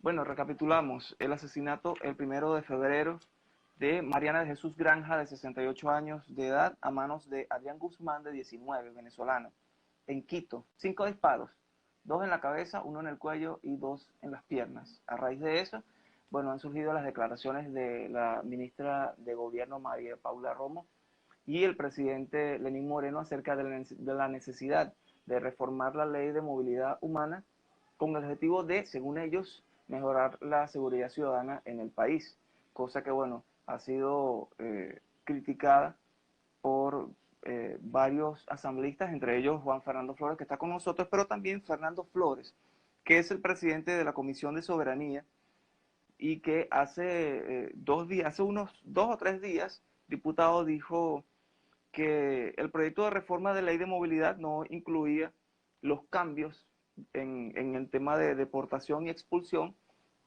Bueno, recapitulamos el asesinato el 1 de febrero de Mariana de Jesús Granja, de 68 años de edad, a manos de Adrián Guzmán, de 19, venezolano, en Quito. 5 disparos, 2 en la cabeza, 1 en el cuello y 2 en las piernas. A raíz de eso, bueno, han surgido las declaraciones de la ministra de Gobierno, María Paula Romo, y el presidente Lenín Moreno acerca de la necesidad de reformar la ley de movilidad humana con el objetivo de, según ellos, mejorar la seguridad ciudadana en el país, cosa que, bueno, ha sido criticada por varios asambleístas, entre ellos Juan Fernando Flores, que está con nosotros, pero también Fernando Flores, que es el presidente de la Comisión de Soberanía y que hace 2 días, hace unos 2 o 3 días, diputado dijo que el proyecto de reforma de ley de movilidad no incluía los cambios en el tema de deportación y expulsión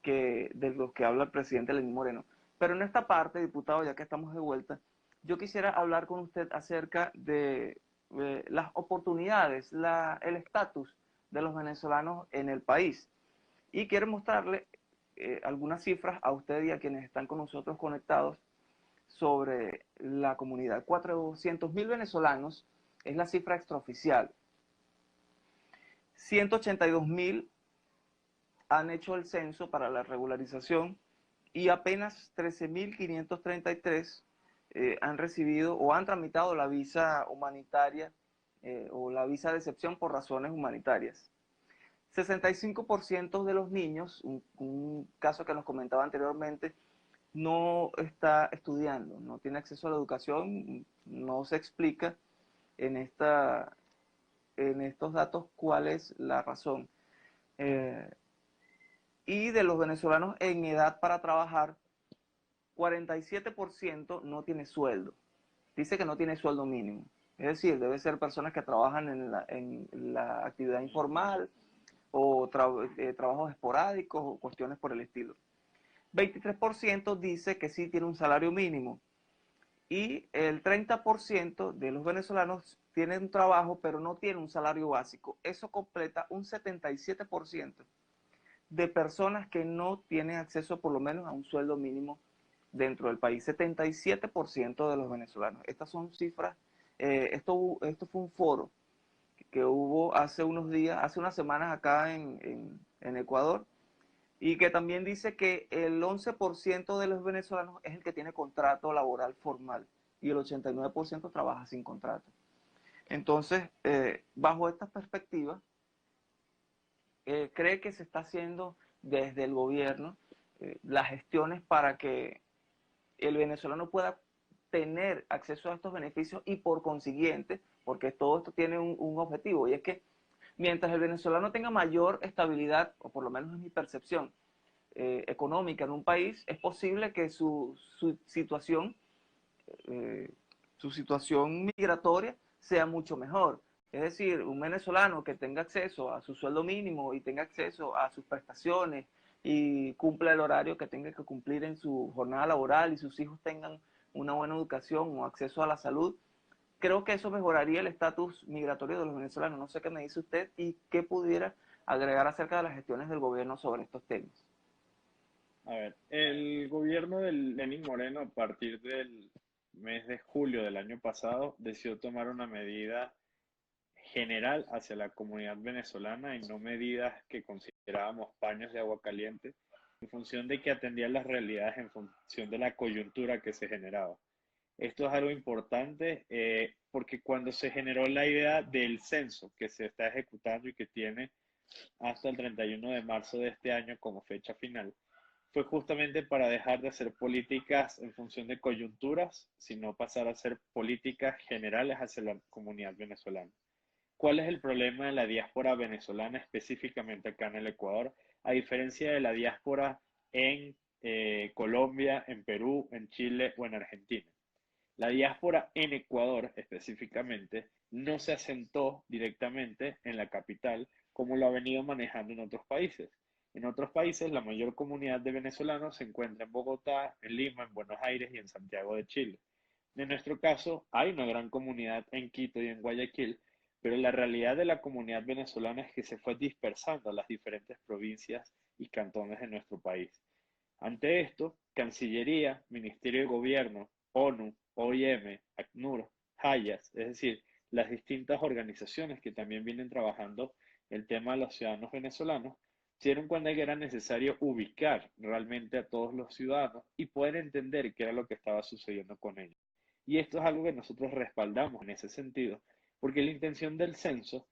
de los que habla el presidente Lenín Moreno. Pero en esta parte, diputado, ya que estamos de vuelta, yo quisiera hablar con usted acerca de las oportunidades, el estatus de los venezolanos en el país. Y quiero mostrarle algunas cifras a usted y a quienes están con nosotros conectados sobre la comunidad. 400.000 venezolanos es la cifra extraoficial. 182.000 han hecho el censo para la regularización y apenas 13.533 han recibido o han tramitado la visa humanitaria o la visa de excepción por razones humanitarias. 65% de los niños, un caso que nos comentaba anteriormente, no está estudiando, no tiene acceso a la educación, no se explica en, en estos datos cuál es la razón. Y de los venezolanos en edad para trabajar, 47% no tiene sueldo. Dice que no tiene sueldo mínimo. Es decir, debe ser personas que trabajan en la actividad informal o trabajos esporádicos o cuestiones por el estilo. 23% dice que sí tiene un salario mínimo y el 30% de los venezolanos tienen un trabajo pero no tienen un salario básico. Eso completa un 77% de personas que no tienen acceso por lo menos a un sueldo mínimo dentro del país. 77% de los venezolanos. Estas son cifras, esto fue un foro que hubo hace unos días, hace unas semanas acá en Ecuador, y que también dice que el 11% de los venezolanos es el que tiene contrato laboral formal y el 89% trabaja sin contrato. Entonces, bajo esta perspectiva, cree que se está haciendo desde el gobierno las gestiones para que el venezolano pueda tener acceso a estos beneficios y por consiguiente, porque todo esto tiene un objetivo, y es que mientras el venezolano tenga mayor estabilidad, o por lo menos es mi percepción, económica en un país, es posible que eh, su situación migratoria sea mucho mejor. Es decir, un venezolano que tenga acceso a su sueldo mínimo y tenga acceso a sus prestaciones y cumpla el horario que tenga que cumplir en su jornada laboral y sus hijos tengan una buena educación o acceso a la salud, creo que eso mejoraría el estatus migratorio de los venezolanos. No sé qué me dice usted y qué pudiera agregar acerca de las gestiones del gobierno sobre estos temas. A ver, el gobierno de Lenín Moreno a partir del mes de julio del año pasado decidió tomar una medida general hacia la comunidad venezolana y no medidas que considerábamos paños de agua caliente en función de que atendían las realidades en función de la coyuntura que se generaba. Esto es algo importante porque cuando se generó la idea del censo que se está ejecutando y que tiene hasta el 31 de marzo de este año como fecha final, fue justamente para dejar de hacer políticas en función de coyunturas, sino pasar a hacer políticas generales hacia la comunidad venezolana. ¿Cuál es el problema de la diáspora venezolana específicamente acá en el Ecuador? A diferencia de la diáspora en Colombia, en Perú, en Chile o en Argentina. La diáspora en Ecuador específicamente no se asentó directamente en la capital como lo ha venido manejando en otros países. En otros países, la mayor comunidad de venezolanos se encuentra en Bogotá, en Lima, en Buenos Aires y en Santiago de Chile. En nuestro caso, hay una gran comunidad en Quito y en Guayaquil, pero la realidad de la comunidad venezolana es que se fue dispersando a las diferentes provincias y cantones de nuestro país. Ante esto, Cancillería, Ministerio de Gobierno, ONU, OIM, ACNUR, Hayas, es decir, las distintas organizaciones que también vienen trabajando el tema de los ciudadanos venezolanos, se dieron cuenta que era necesario ubicar realmente a todos los ciudadanos y poder entender qué era lo que estaba sucediendo con ellos. Y esto es algo que nosotros respaldamos en ese sentido, porque la intención del censo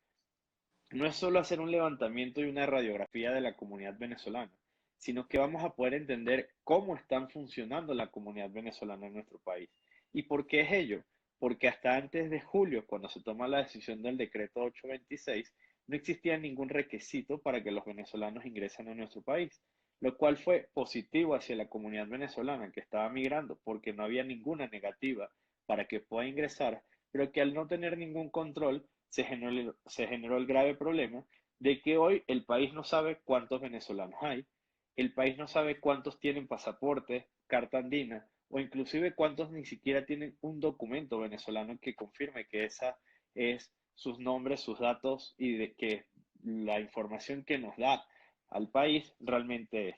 no es solo hacer un levantamiento y una radiografía de la comunidad venezolana, sino que vamos a poder entender cómo están funcionando la comunidad venezolana en nuestro país. ¿Y por qué es ello? Porque hasta antes de julio, cuando se toma la decisión del decreto 826, no existía ningún requisito para que los venezolanos ingresen a nuestro país, lo cual fue positivo hacia la comunidad venezolana que estaba migrando, porque no había ninguna negativa para que pueda ingresar, pero que al no tener ningún control, se generó el grave problema de que hoy el país no sabe cuántos venezolanos hay, el país no sabe cuántos tienen pasaporte, carta andina, o inclusive cuántos ni siquiera tienen un documento venezolano que confirme que esa es sus nombres, sus datos y de que la información que nos da al país realmente es.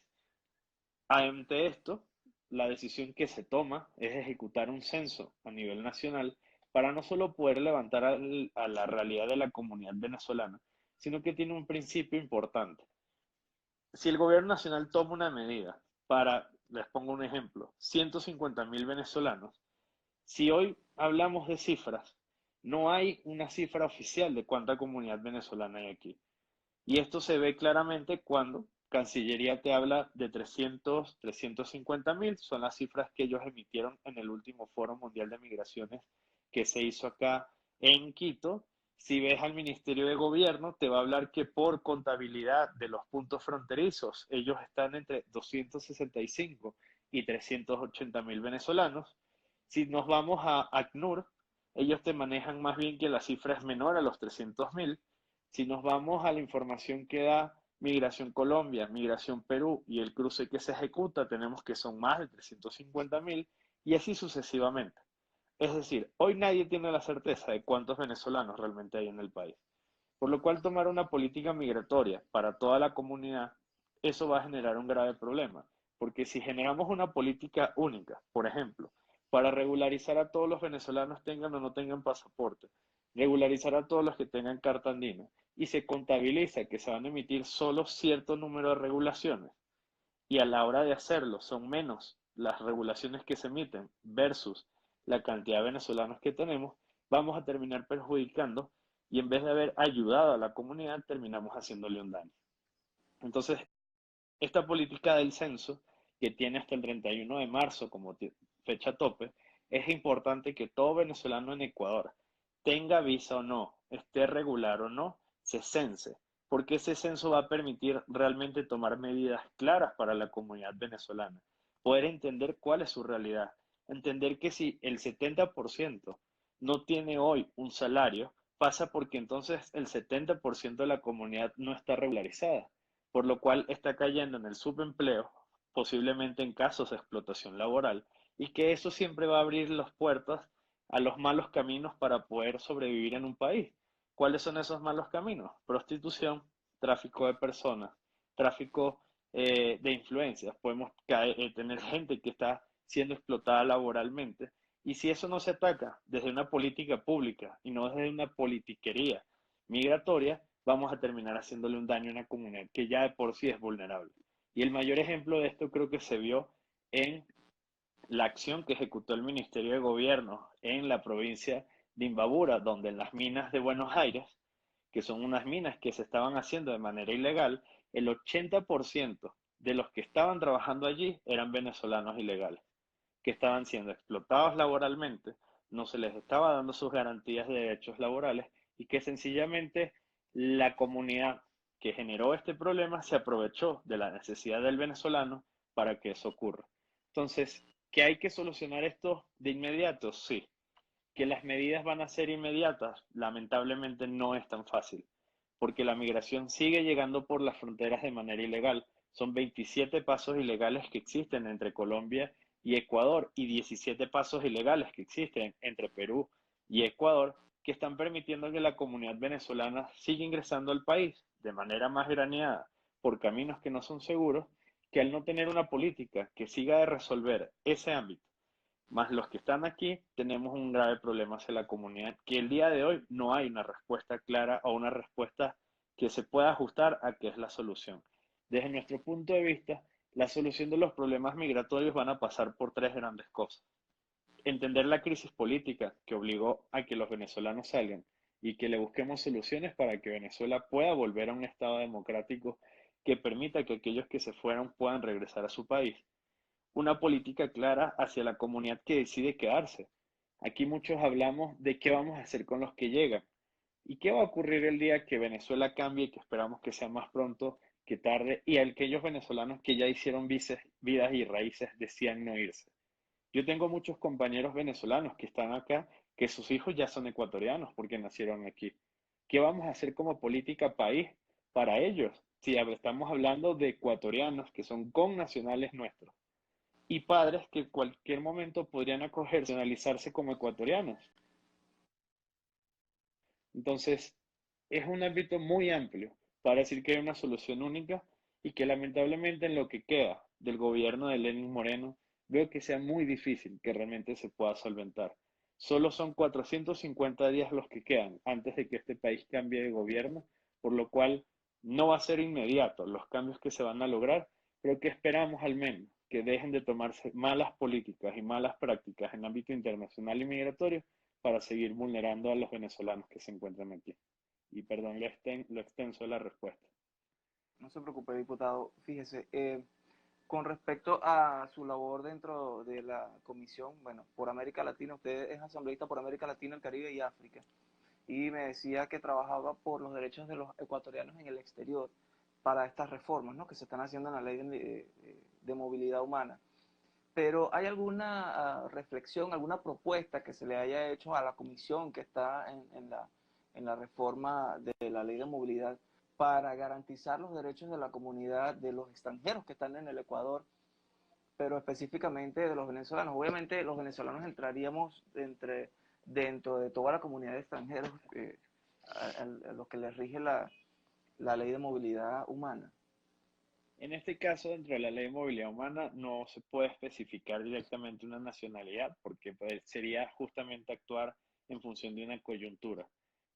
Ante esto, la decisión que se toma es ejecutar un censo a nivel nacional para no solo poder levantar a la realidad de la comunidad venezolana, sino que tiene un principio importante. Si el gobierno nacional toma una medida para, les pongo un ejemplo, 150.000 venezolanos, si hoy hablamos de cifras, no hay una cifra oficial de cuánta comunidad venezolana hay aquí. Y esto se ve claramente cuando Cancillería te habla de 350.000, son las cifras que ellos emitieron en el último Foro Mundial de Migraciones que se hizo acá en Quito. Si ves al Ministerio de Gobierno, te va a hablar que por contabilidad de los puntos fronterizos, ellos están entre 265 y 380.000 venezolanos. Si nos vamos a ACNUR, ellos te manejan más bien que la cifra es menor a los 300.000. Si nos vamos a la información que da Migración Colombia, Migración Perú y el cruce que se ejecuta, tenemos que son más de 350.000 y así sucesivamente. Es decir, hoy nadie tiene la certeza de cuántos venezolanos realmente hay en el país. Por lo cual tomar una política migratoria para toda la comunidad, eso va a generar un grave problema. Porque si generamos una política única, por ejemplo, para regularizar a todos los venezolanos tengan o no tengan pasaporte, regularizar a todos los que tengan carta andina, y se contabiliza que se van a emitir solo cierto número de regulaciones, y a la hora de hacerlo son menos las regulaciones que se emiten versus la cantidad de venezolanos que tenemos, vamos a terminar perjudicando y en vez de haber ayudado a la comunidad, terminamos haciéndole un daño. Entonces, esta política del censo, que tiene hasta el 31 de marzo como fecha tope, es importante que todo venezolano en Ecuador, tenga visa o no, esté regular o no, se cense, porque ese censo va a permitir realmente tomar medidas claras para la comunidad venezolana, poder entender cuál es su realidad, entender que si el 70% no tiene hoy un salario, pasa porque entonces el 70% de la comunidad no está regularizada, por lo cual está cayendo en el subempleo, posiblemente en casos de explotación laboral, y que eso siempre va a abrir las puertas a los malos caminos para poder sobrevivir en un país. ¿Cuáles son esos malos caminos? Prostitución, tráfico de personas, tráfico de influencias. Podemos tener gente que está siendo explotada laboralmente. Y si eso no se ataca desde una política pública y no desde una politiquería migratoria, vamos a terminar haciéndole un daño a una comunidad que ya de por sí es vulnerable. Y el mayor ejemplo de esto creo que se vio en la acción que ejecutó el Ministerio de Gobierno en la provincia de Imbabura, donde en las minas de Buenos Aires, que son unas minas que se estaban haciendo de manera ilegal, el 80% de los que estaban trabajando allí eran venezolanos ilegales, que estaban siendo explotados laboralmente, no se les estaba dando sus garantías de derechos laborales y que sencillamente la comunidad que generó este problema se aprovechó de la necesidad del venezolano para que eso ocurra. Entonces, ¿que hay que solucionar esto de inmediato? Sí. ¿Que las medidas van a ser inmediatas? Lamentablemente no es tan fácil, porque la migración sigue llegando por las fronteras de manera ilegal. Son 27 pasos ilegales que existen entre Colombia y Ecuador y 17 pasos ilegales que existen entre Perú y Ecuador, que están permitiendo que la comunidad venezolana siga ingresando al país de manera más graneada por caminos que no son seguros, que al no tener una política que siga de resolver ese ámbito, más los que están aquí, tenemos un grave problema hacia la comunidad, que el día de hoy no hay una respuesta clara o una respuesta que se pueda ajustar a qué es la solución. Desde nuestro punto de vista, la solución de los problemas migratorios van a pasar por tres grandes cosas: entender la crisis política que obligó a que los venezolanos salgan y que le busquemos soluciones para que Venezuela pueda volver a un estado democrático que permita que aquellos que se fueron puedan regresar a su país. Una política clara hacia la comunidad que decide quedarse. Aquí muchos hablamos de qué vamos a hacer con los que llegan y qué va a ocurrir el día que Venezuela cambie, que esperamos que sea más pronto que tarde, y aquellos venezolanos que ya hicieron vidas y raíces decían no irse. Yo tengo muchos compañeros venezolanos que están acá, que sus hijos ya son ecuatorianos porque nacieron aquí. ¿Qué vamos a hacer como política país para ellos? Si estamos hablando de ecuatorianos que son connacionales nuestros y padres que en cualquier momento podrían acogerse, nacionalizarse como ecuatorianos. Entonces, es un ámbito muy amplio para decir que hay una solución única y que lamentablemente en lo que queda del gobierno de Lenín Moreno, veo que sea muy difícil que realmente se pueda solventar. Solo son 450 días los que quedan antes de que este país cambie de gobierno, por lo cual no va a ser inmediato los cambios que se van a lograr, pero que esperamos al menos que dejen de tomarse malas políticas y malas prácticas en ámbito internacional y migratorio para seguir vulnerando a los venezolanos que se encuentran aquí. Y perdón lo extenso de la respuesta. No se preocupe, diputado. Fíjese, con respecto a su labor dentro de la comisión, bueno, por América Latina, usted es asambleísta por América Latina, el Caribe y África, y me decía que trabajaba por los derechos de los ecuatorianos en el exterior para estas reformas, ¿no?, que se están haciendo en la ley de movilidad humana. Pero ¿hay alguna reflexión, alguna propuesta que se le haya hecho a la comisión que está en la reforma de la ley de movilidad para garantizar los derechos de la comunidad de los extranjeros que están en el Ecuador, pero específicamente de los venezolanos? Obviamente los venezolanos entraríamos dentro de toda la comunidad de extranjeros a los que les rige la ley de movilidad humana. En este caso, dentro de la ley de movilidad humana, no se puede especificar directamente una nacionalidad, porque pues, sería justamente actuar en función de una coyuntura.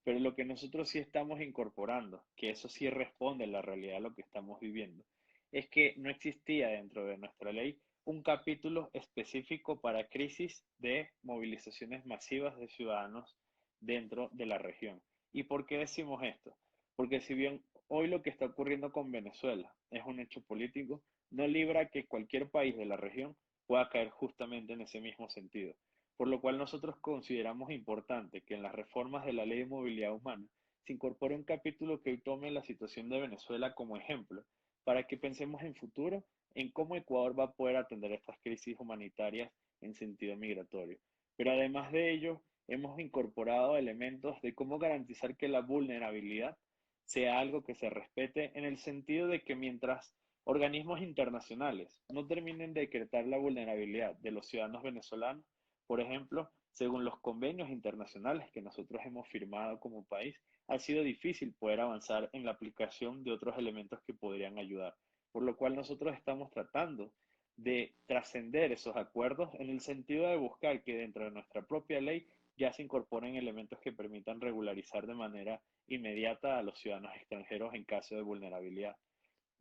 Pero lo que nosotros sí estamos incorporando, que eso sí responde a la realidad de lo que estamos viviendo, es que no existía dentro de nuestra ley un capítulo específico para crisis de movilizaciones masivas de ciudadanos dentro de la región. ¿Y por qué decimos esto? Porque si bien hoy lo que está ocurriendo con Venezuela es un hecho político, no libra que cualquier país de la región pueda caer justamente en ese mismo sentido. Por lo cual nosotros consideramos importante que en las reformas de la Ley de Movilidad Humana se incorpore un capítulo que hoy tome la situación de Venezuela como ejemplo, para que pensemos en futuro en cómo Ecuador va a poder atender estas crisis humanitarias en sentido migratorio. Pero además de ello, hemos incorporado elementos de cómo garantizar que la vulnerabilidad sea algo que se respete en el sentido de que mientras organismos internacionales no terminen de decretar la vulnerabilidad de los ciudadanos venezolanos, por ejemplo, según los convenios internacionales que nosotros hemos firmado como país, ha sido difícil poder avanzar en la aplicación de otros elementos que podrían ayudar, por lo cual nosotros estamos tratando de trascender esos acuerdos en el sentido de buscar que dentro de nuestra propia ley ya se incorporen elementos que permitan regularizar de manera inmediata a los ciudadanos extranjeros en caso de vulnerabilidad.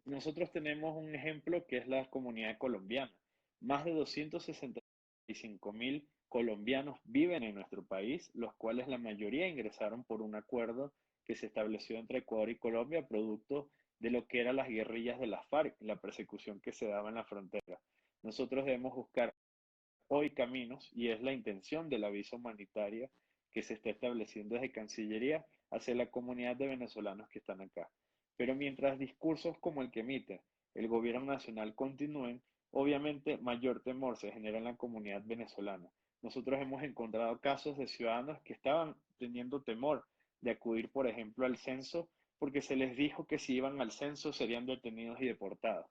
Nosotros tenemos un ejemplo que es la comunidad colombiana. Más de 265.000 colombianos viven en nuestro país, los cuales la mayoría ingresaron por un acuerdo que se estableció entre Ecuador y Colombia, producto de lo que eran las guerrillas de las FARC, la persecución que se daba en la frontera. Nosotros debemos buscar hoy caminos y es la intención de la visa humanitaria que se está estableciendo desde Cancillería hacia la comunidad de venezolanos que están acá. Pero mientras discursos como el que emite el gobierno nacional continúen, obviamente mayor temor se genera en la comunidad venezolana. Nosotros hemos encontrado casos de ciudadanos que estaban teniendo temor de acudir, por ejemplo, al censo porque se les dijo que si iban al censo serían detenidos y deportados.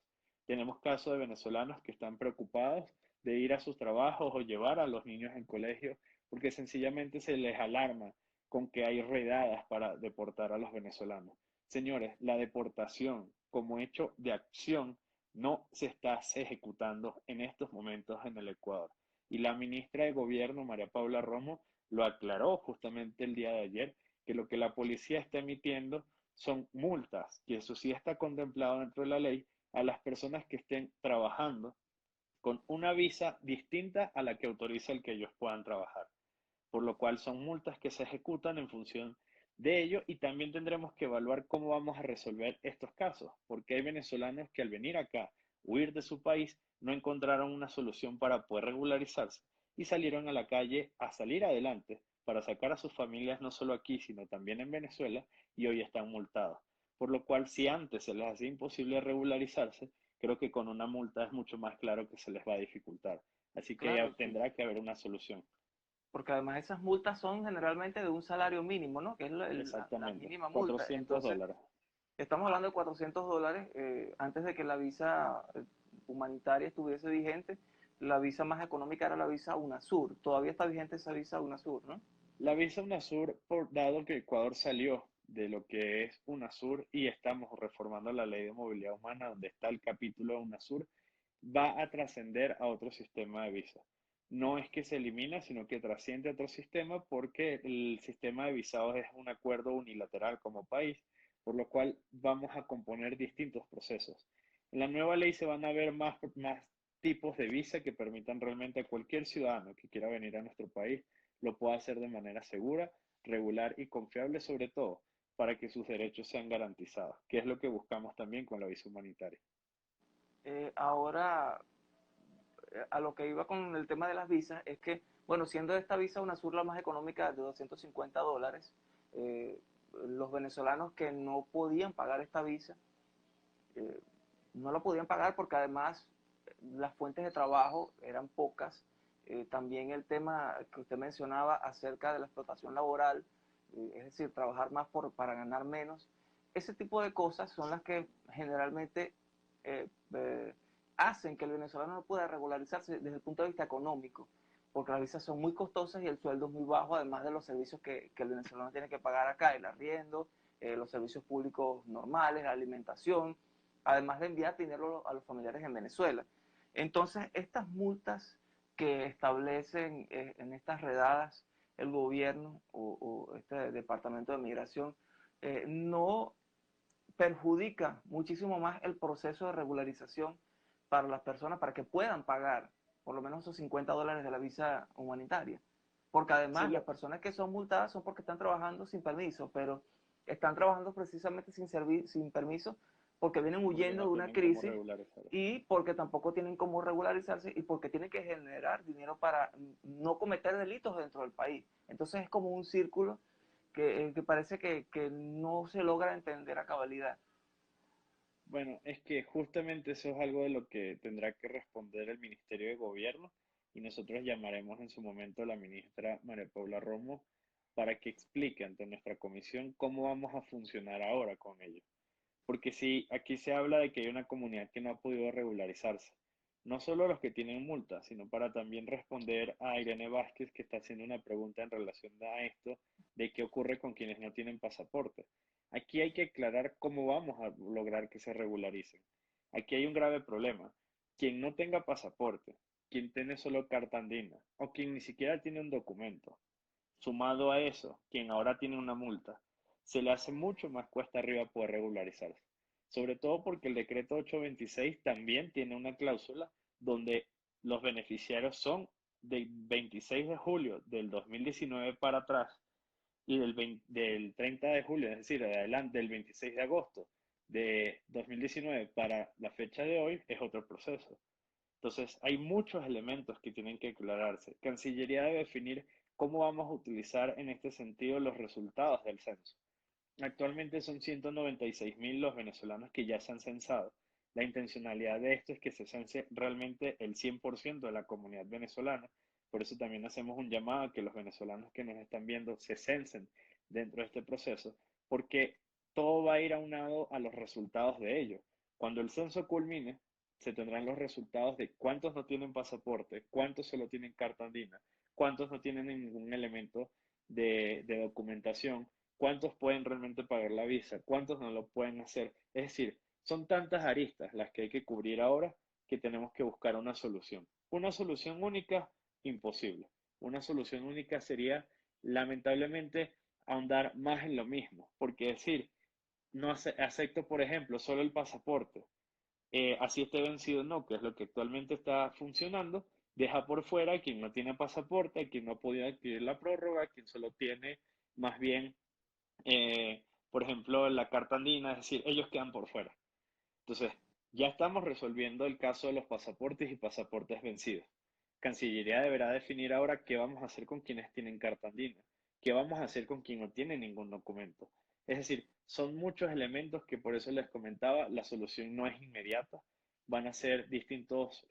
Tenemos casos de venezolanos que están preocupados de ir a sus trabajos o llevar a los niños en colegio, porque sencillamente se les alarma con que hay redadas para deportar a los venezolanos. Señores, la deportación como hecho de acción no se está ejecutando en estos momentos en el Ecuador. Y la ministra de Gobierno, María Paula Romo, lo aclaró justamente el día de ayer, que lo que la policía está emitiendo son multas, que eso sí está contemplado dentro de la ley, a las personas que estén trabajando con una visa distinta a la que autoriza el que ellos puedan trabajar, por lo cual son multas que se ejecutan en función de ello y también tendremos que evaluar cómo vamos a resolver estos casos, porque hay venezolanos que al venir acá, huir de su país, no encontraron una solución para poder regularizarse y salieron a la calle a salir adelante para sacar a sus familias no solo aquí, sino también en Venezuela y hoy están multados. Por lo cual, si antes se les hacía imposible regularizarse, creo que con una multa es mucho más claro que se les va a dificultar. Así que ya Claro, sí. tendrá que haber una solución. Porque además esas multas son generalmente de un salario mínimo, ¿no? Que es la Exactamente. mínima multa. 400 Entonces, dólares. estamos hablando de $400 antes de que la visa humanitaria estuviese vigente. La visa más económica era la visa UNASUR. Todavía está vigente esa visa UNASUR, ¿no? La visa UNASUR, dado que Ecuador salió de lo que es UNASUR y estamos reformando la ley de movilidad humana, donde está el capítulo de UNASUR, va a trascender a otro sistema de visa. No es que se elimina, sino que trasciende a otro sistema porque el sistema de visados es un acuerdo unilateral como país, por lo cual vamos a componer distintos procesos. En la nueva ley se van a ver más tipos de visa que permitan realmente a cualquier ciudadano que quiera venir a nuestro país lo pueda hacer de manera segura, regular y confiable, sobre todo para que sus derechos sean garantizados, que es lo que buscamos también con la visa humanitaria. Ahora, a lo que iba con el tema de las visas es que, bueno, siendo esta visa UNASUR la más económica de $250, los venezolanos que no podían pagar esta visa, eh, no la podían pagar porque además las fuentes de trabajo eran pocas. También el tema que usted mencionaba acerca de la explotación laboral, es decir, trabajar más para ganar menos. Ese tipo de cosas son las que generalmente eh, eh, hacen que el venezolano no pueda regularizarse desde el punto de vista económico, porque las visas son muy costosas y el sueldo es muy bajo, además de los servicios que el venezolano tiene que pagar acá, el arriendo, los servicios públicos normales, la alimentación, además de enviar dinero a los familiares en Venezuela. Entonces, estas multas que establecen en estas redadas el gobierno o este departamento de migración no perjudica muchísimo más el proceso de regularización para las personas para que puedan pagar por lo menos esos $50 de la visa humanitaria. Porque Sí, además las personas que son multadas son porque están trabajando sin permiso, pero están trabajando precisamente sin permiso porque vienen porque huyendo no de una tienen cómo crisis regularizar. y porque tampoco tienen cómo regularizarse y porque tienen que generar dinero para no cometer delitos dentro del país. Entonces es como un círculo que parece que no se logra entender a cabalidad. Bueno, es que justamente eso es algo de lo que tendrá que responder el Ministerio de Gobierno y nosotros llamaremos en su momento a la ministra María Paula Romo para que explique ante nuestra comisión cómo vamos a funcionar ahora con ello. Porque sí, aquí se habla de que hay una comunidad que no ha podido regularizarse. No solo los que tienen multas, sino para también responder a Irene Vázquez, que está haciendo una pregunta en relación a esto, de qué ocurre con quienes no tienen pasaporte. Aquí hay que aclarar cómo vamos a lograr que se regularicen. Aquí hay un grave problema. Quien no tenga pasaporte, quien tiene solo carta andina, o quien ni siquiera tiene un documento, sumado a eso, quien ahora tiene una multa, se le hace mucho más cuesta arriba poder regularizarse. Sobre todo porque el decreto 826 también tiene una cláusula donde los beneficiarios son del 26 de julio del 2019 para atrás y del 30 de julio, es decir, de adelante del 26 de agosto de 2019 para la fecha de hoy es otro proceso. Entonces, hay muchos elementos que tienen que aclararse. Cancillería debe definir cómo vamos a utilizar en este sentido los resultados del censo. Actualmente son 196.000 los venezolanos que ya se han censado. La intencionalidad de esto es que se cense realmente el 100% de la comunidad venezolana. Por eso también hacemos un llamado a que los venezolanos que nos están viendo se censen dentro de este proceso, porque todo va a ir aunado a los resultados de ello. Cuando el censo culmine, se tendrán los resultados de cuántos no tienen pasaporte, cuántos solo tienen carta andina, cuántos no tienen ningún elemento de documentación, cuántos pueden realmente pagar la visa, cuántos no lo pueden hacer. Es decir, son tantas aristas las que hay que cubrir ahora que tenemos que buscar una solución. Una solución única, imposible. Una solución única sería, lamentablemente, ahondar más en lo mismo, porque decir, no acepto, por ejemplo, solo el pasaporte, así esté vencido, no, que es lo que actualmente está funcionando, deja por fuera a quien no tiene pasaporte, a quien no ha podido adquirir la prórroga, a quien solo tiene más bien, por ejemplo, la carta andina, es decir, ellos quedan por fuera. Entonces, ya estamos resolviendo el caso de los pasaportes y pasaportes vencidos. Cancillería deberá definir ahora qué vamos a hacer con quienes tienen carta andina, qué vamos a hacer con quien no tiene ningún documento. Es decir, son muchos elementos que por eso les comentaba, la solución no es inmediata, van a ser distintos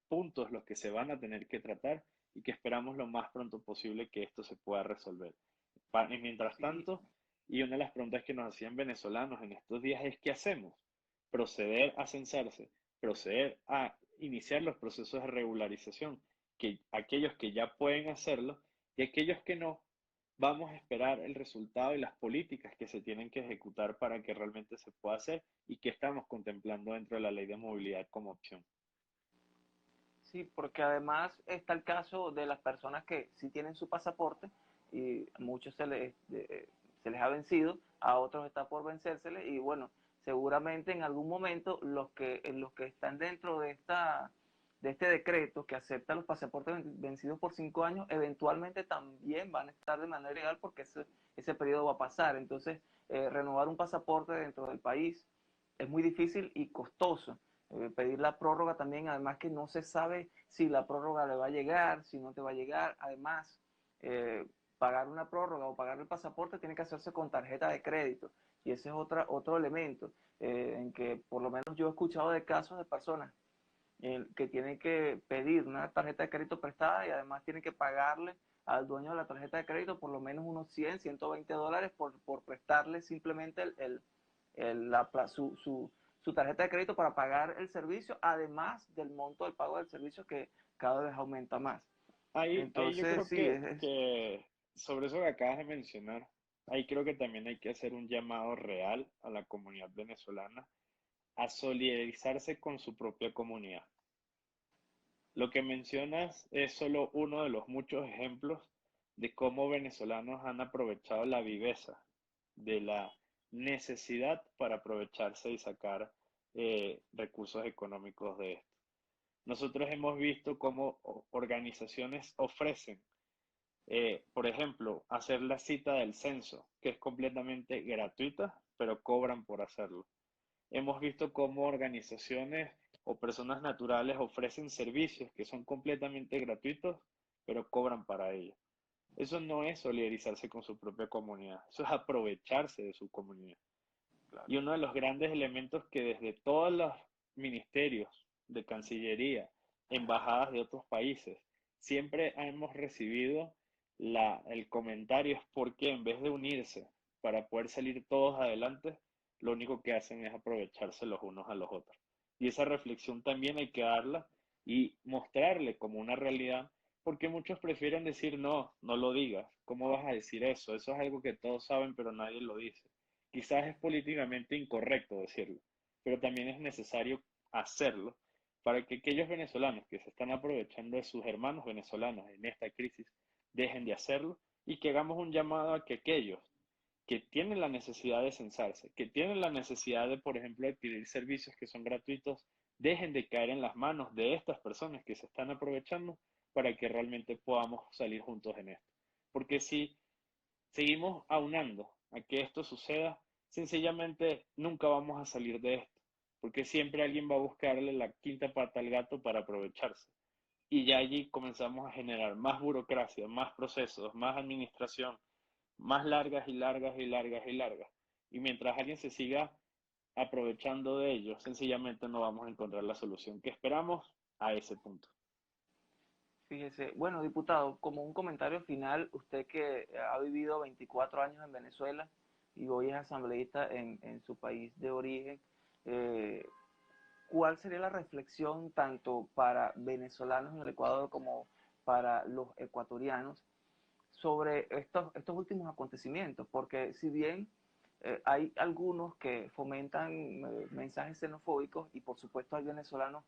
puntos los que se van a tener que tratar y que esperamos lo más pronto posible que esto se pueda resolver. Y mientras Sí, tanto, y una de las preguntas que nos hacían venezolanos en estos días es, ¿qué hacemos? Proceder a censarse, proceder a iniciar los procesos de regularización, que aquellos que ya pueden hacerlo y aquellos que no, vamos a esperar el resultado y las políticas que se tienen que ejecutar para que realmente se pueda hacer y que estamos contemplando dentro de la ley de movilidad como opción. sí, porque además está el caso de las personas que sí tienen su pasaporte y a muchos se les ha vencido, a otros está por vencérsele y bueno, seguramente en algún momento los que están dentro de este decreto que acepta los pasaportes vencidos por 5 años, eventualmente también van a estar de manera legal porque ese periodo va a pasar. Entonces, renovar un pasaporte dentro del país es muy difícil y costoso. Pedir la prórroga también, además que no se sabe si la prórroga le va a llegar, si no te va a llegar. Además, eh, pagar una prórroga o pagar el pasaporte tiene que hacerse con tarjeta de crédito. Y ese es otro elemento en que por lo menos yo he escuchado de casos de personas que tienen que pedir una tarjeta de crédito prestada y además tienen que pagarle al dueño de la tarjeta de crédito por lo menos unos 100, $120 por prestarle simplemente su tarjeta de crédito para pagar el servicio, además del monto del pago del servicio que cada vez aumenta más. Ahí yo Entonces, creo sí, que sobre eso que acabas de mencionar, ahí creo que también hay que hacer un llamado real a la comunidad venezolana a solidarizarse con su propia comunidad. Lo que mencionas es solo uno de los muchos ejemplos de cómo venezolanos han aprovechado la viveza de la necesidad para aprovecharse y sacar recursos económicos de esto. Nosotros hemos visto cómo organizaciones ofrecen, por ejemplo, hacer la cita del censo, que es completamente gratuita, pero cobran por hacerlo. Hemos visto cómo organizaciones o personas naturales ofrecen servicios que son completamente gratuitos, pero cobran para ello. Eso no es solidarizarse con su propia comunidad, eso es aprovecharse de su comunidad. claro. Y uno de los grandes elementos que desde todos los ministerios de Cancillería, embajadas de otros países, siempre hemos recibido el comentario es porque en vez de unirse para poder salir todos adelante, lo único que hacen es aprovecharse los unos a los otros. Y esa reflexión también hay que darla y mostrarle como una realidad, porque muchos prefieren decir, no, no lo digas, ¿cómo vas a decir eso? Eso es algo que todos saben, pero nadie lo dice. Quizás es políticamente incorrecto decirlo, pero también es necesario hacerlo para que aquellos venezolanos que se están aprovechando de sus hermanos venezolanos en esta crisis dejen de hacerlo y que hagamos un llamado a que aquellos que tienen la necesidad de censarse, que tienen la necesidad de, por ejemplo, adquirir servicios que son gratuitos, dejen de caer en las manos de estas personas que se están aprovechando para que realmente podamos salir juntos en esto. Porque si seguimos aunando a que esto suceda, sencillamente nunca vamos a salir de esto, porque siempre alguien va a buscarle la quinta pata al gato para aprovecharse. Y ya allí comenzamos a generar más burocracia, más procesos, más administración, más largas y largas y largas y largas. Y mientras alguien se siga aprovechando de ello, sencillamente no vamos a encontrar la solución que esperamos a ese punto. Fíjese, bueno, diputado, como un comentario final, usted que ha vivido 24 años en Venezuela y hoy es asambleísta en su país de origen, eh, ¿cuál sería la reflexión tanto para venezolanos en el Ecuador como para los ecuatorianos sobre estos últimos acontecimientos, porque si bien hay algunos que fomentan mensajes xenofóbicos y por supuesto hay venezolanos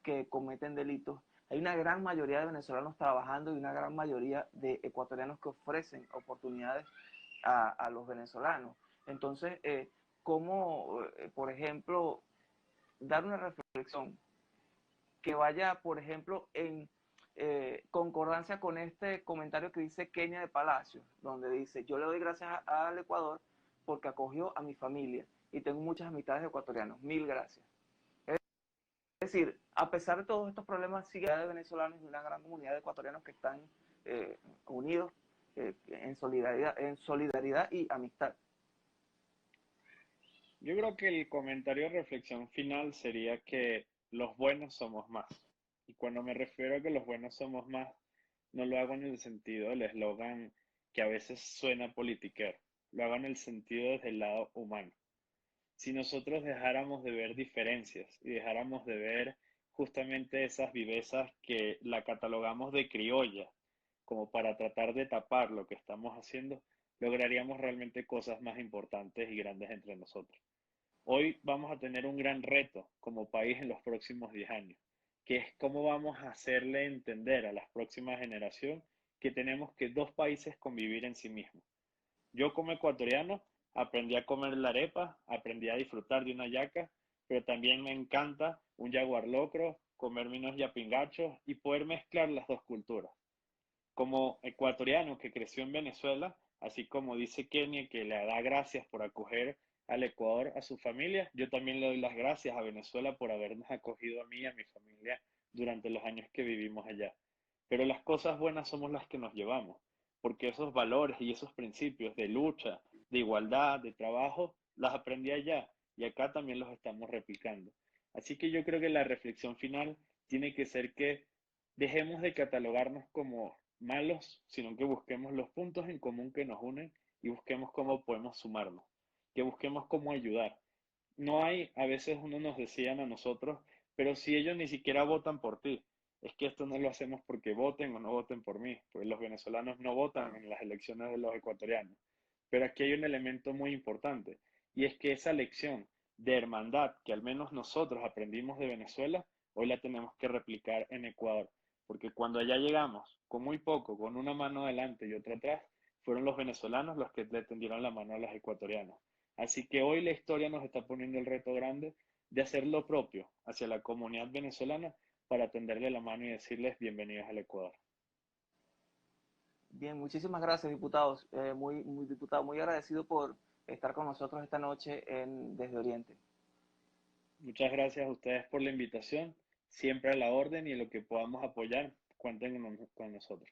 que cometen delitos, hay una gran mayoría de venezolanos trabajando y una gran mayoría de ecuatorianos que ofrecen oportunidades a los venezolanos. Entonces, ¿cómo, por ejemplo, dar una reflexión que vaya, por ejemplo, en concordancia con este comentario que dice Kenia de Palacios, donde dice, yo le doy gracias al Ecuador porque acogió a mi familia y tengo muchas amistades ecuatorianos, mil gracias. Es decir, a pesar de todos estos problemas, sigue de venezolanos y una gran comunidad de ecuatorianos que están unidos en solidaridad y amistad. Yo creo que el comentario de reflexión final sería que los buenos somos más. Y cuando me refiero a que los buenos somos más, no lo hago en el sentido del eslogan que a veces suena politiquero, lo hago en el sentido desde el lado humano. Si nosotros dejáramos de ver diferencias y dejáramos de ver justamente esas vivezas que la catalogamos de criolla, como para tratar de tapar lo que estamos haciendo, lograríamos realmente cosas más importantes y grandes entre nosotros. Hoy vamos a tener un gran reto como país en los próximos 10 años, que es cómo vamos a hacerle entender a las próximas generaciones que tenemos que dos países convivir en sí mismos. Yo como ecuatoriano aprendí a comer la arepa, aprendí a disfrutar de una yaca, pero también me encanta un jaguar locro, comerme unos yapingachos y poder mezclar las dos culturas. Como ecuatoriano que creció en Venezuela, así como dice Kenia que le da gracias por acoger al Ecuador a su familia, yo también le doy las gracias a Venezuela por habernos acogido a mí y a mi familia durante los años que vivimos allá. Pero las cosas buenas somos las que nos llevamos, porque esos valores y esos principios de lucha, de igualdad, de trabajo, las aprendí allá y acá también los estamos replicando. Así que yo creo que la reflexión final tiene que ser que dejemos de catalogarnos como malos, sino que busquemos los puntos en común que nos unen y busquemos cómo podemos sumarnos, que busquemos cómo ayudar. No hay, a veces uno nos decían a nosotros, pero si ellos ni siquiera votan por ti, es que esto no lo hacemos porque voten o no voten por mí, porque los venezolanos no votan Claro. en las elecciones de los ecuatorianos. Pero aquí hay un elemento muy importante, y es que esa lección de hermandad que al menos nosotros aprendimos de Venezuela, hoy la tenemos que replicar en Ecuador, porque cuando allá llegamos, con muy poco, con una mano adelante y otra atrás, fueron los venezolanos los que le tendieron la mano a los ecuatorianos. Así que hoy la historia nos está poniendo el reto grande de hacer lo propio hacia la comunidad venezolana para tenderle la mano y decirles bienvenidos al Ecuador. Bien, muchísimas gracias, diputados. Diputado, muy agradecido por estar con nosotros esta noche en Desde Oriente. Muchas gracias a ustedes por la invitación, siempre a la orden y en lo que podamos apoyar, cuenten con nosotros.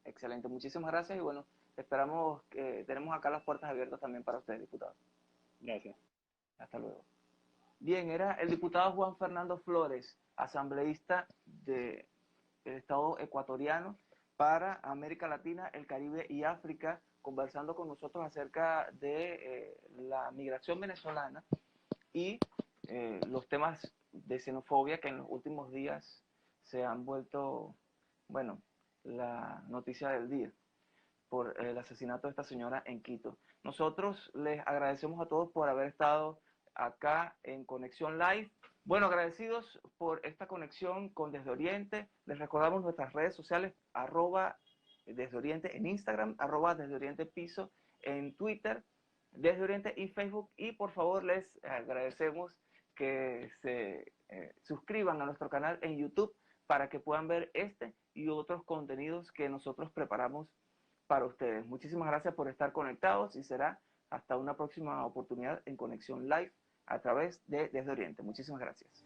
Excelente, muchísimas gracias y bueno, esperamos que tenemos acá las puertas abiertas también para ustedes, diputados. Gracias. Hasta luego. Bien, era el diputado Juan Fernando Flores, asambleísta del Estado ecuatoriano para América Latina, el Caribe y África, conversando con nosotros acerca de la migración venezolana y los temas de xenofobia que en los últimos días se han vuelto, bueno, la noticia del día por el asesinato de esta señora en Quito. Nosotros les agradecemos a todos por haber estado acá en Conexión Live. Bueno, agradecidos por esta conexión con Desde Oriente. Les recordamos nuestras redes sociales, Desde Oriente en Instagram, Desde Oriente Piso en Twitter, Desde Oriente y Facebook. Y por favor les agradecemos que se suscriban a nuestro canal en YouTube para que puedan ver este y otros contenidos que nosotros preparamos para ustedes. Muchísimas gracias por estar conectados y será hasta una próxima oportunidad en Conexión Live a través de Desde Oriente. Muchísimas gracias.